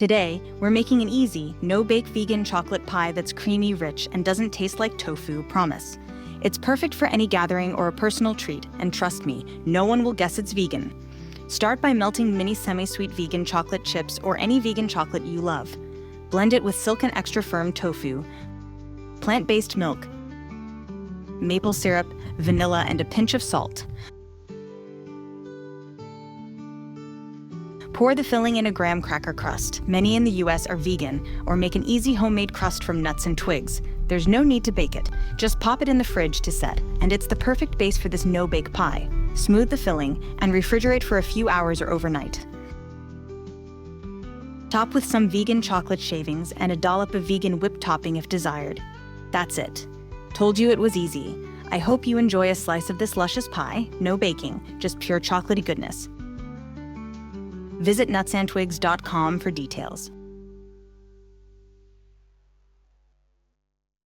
Today, we're making an easy, no-bake vegan chocolate pie that's creamy, rich, and doesn't taste like tofu, promise. It's perfect for any gathering or a personal treat, and trust me, no one will guess it's vegan. Start by melting mini semi-sweet vegan chocolate chips or any vegan chocolate you love. Blend it with silken extra firm tofu, plant-based milk, maple syrup, vanilla, and a pinch of salt. Pour the filling in a graham cracker crust. Many in the US are vegan, or make an easy homemade crust from nuts and twigs. There's no need to bake it. Just pop it in the fridge to set, and it's the perfect base for this no-bake pie. Smooth the filling, and refrigerate for a few hours or overnight. Top with some vegan chocolate shavings and a dollop of vegan whipped topping if desired. That's it. Told you it was easy. I hope you enjoy a slice of this luscious pie. No baking, just pure chocolatey goodness. Visit nutsandtwigs.com for details.